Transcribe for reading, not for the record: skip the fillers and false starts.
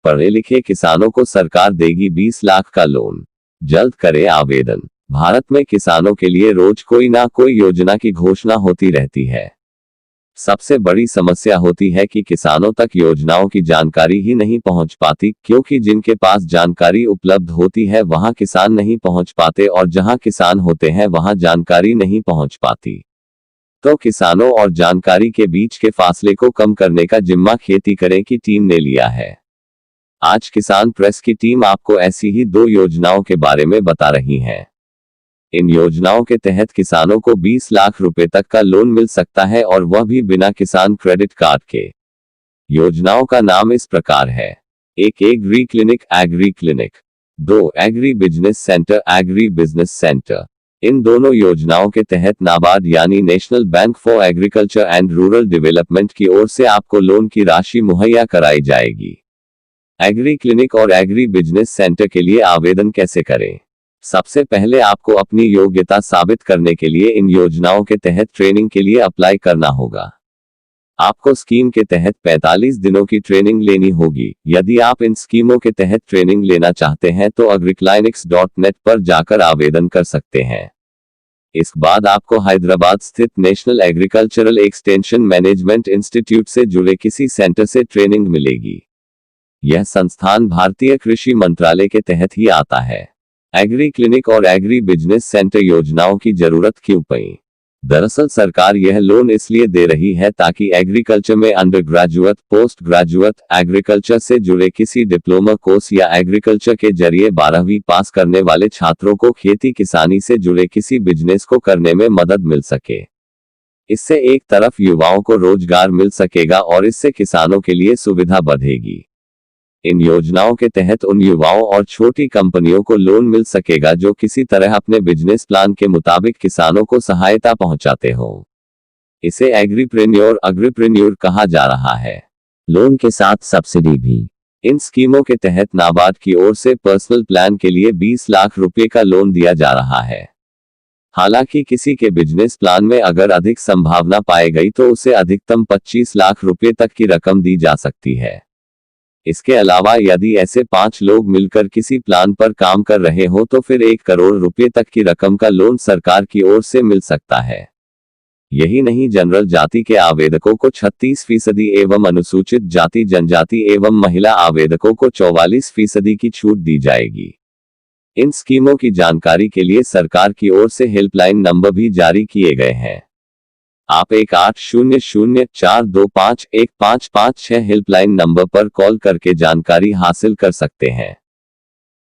पढ़े लिखे किसानों को सरकार देगी 20 लाख का लोन। जल्द करें आवेदन। भारत में किसानों के लिए रोज कोई ना कोई योजना की घोषणा होती रहती है। सबसे बड़ी समस्या होती है कि किसानों तक योजनाओं की जानकारी ही नहीं पहुंच पाती, क्योंकि जिनके पास जानकारी उपलब्ध होती है वहां किसान नहीं पहुंच पाते और जहां किसान होते हैं वहां जानकारी नहीं पहुंच पाती। तो किसानों और जानकारी के बीच के फासले को कम करने का जिम्मा खेती करें की टीम ने लिया है। आज किसान प्रेस की टीम आपको ऐसी ही 2 योजनाओं के बारे में बता रही है। इन योजनाओं के तहत किसानों को 20 लाख रुपए तक का लोन मिल सकता है और वह भी बिना किसान क्रेडिट कार्ड के। योजनाओं का नाम इस प्रकार है। 1 agri clinic agri clinic, 2 agri business centre agri business centre. इन दोनों योजनाओं के तहत नाबार्ड यानी national bank for agriculture and rural development की ओर से आपको लोन की राशि मुहैया कराई जाएगी। एग्री क्लिनिक और एग्री बिजनेस सेंटर के लिए आवेदन कैसे करें? सबसे पहले आपको अपनी योग्यता साबित करने के लिए इन योजनाओं के तहत ट्रेनिंग के लिए अप्लाई करना होगा। आपको स्कीम के तहत 45 दिनों की ट्रेनिंग लेनी होगी। यदि आप इन स्कीमों के तहत ट्रेनिंग लेना चाहते हैं तो agriclinics.net पर जाकर आवेदन कर सकते हैं। इसके बाद आपको हैदराबाद स्थित national agricultural extension management institute से जुड़े किसी सेंटर से ट्रेनिंग मिलेगी। यह संस्थान भारतीय कृषि मंत्रालय के तहत ही आता है। एग्री क्लिनिक और एग्री बिजनेस सेंटर योजनाओं की जरूरत क्यों पड़ी? दरअसल सरकार यह लोन इसलिए दे रही है ताकि एग्रीकल्चर में under graduate, post graduate, agriculture से जुड़े किसी डिप्लोमा कोर्स या एग्रीकल्चर के जरिए 12वीं पास करने वाले छात्रों को खेती किसानी से जुड़े किसी बिजनेस को करने में मदद मिल सके। इससे एक तरफ युवाओं को रोजगार मिल सकेगा और इससे किसानों के लिए सुविधा बढ़ेगी। इन योजनाओं के तहत उन युवाओं और छोटी कंपनियों को लोन मिल सकेगा जो किसी तरह अपने बिजनेस प्लान के मुताबिक किसानों को सहायता पहुंचाते हो। इसे अग्रीप्रेन्योर कहा जा रहा है। लोन के साथ सब्सिडी भी। इन स्कीमों के तहत नाबार्ड की ओर से पर्सनल प्लान के लिए 20 लाख रुपए का लोन दिया जा रहा है। हालांकि किसी के बिजनेस प्लान में अगर अधिक संभावना पाई गई तो उसे अधिकतम 25 लाख रुपए तक की रकम दी जा सकती है। इसके अलावा यदि ऐसे 5 लोग मिलकर किसी प्लान पर काम कर रहे हो तो फिर 1 करोड़ रुपए तक की रकम का लोन सरकार की ओर से मिल सकता है। यही नहीं, जनरल जाति के आवेदकों को 36% एवं अनुसूचित जाति जनजाति एवं महिला आवेदकों को 44% की छूट दी जाएगी। इन स्कीमों की जानकारी के लिए सरकार की ओर से हेल्पलाइन नंबर भी जारी किए गए हैं। आप 1800-425-1556 हेल्पलाइन नंबर पर कॉल करके जानकारी हासिल कर सकते हैं।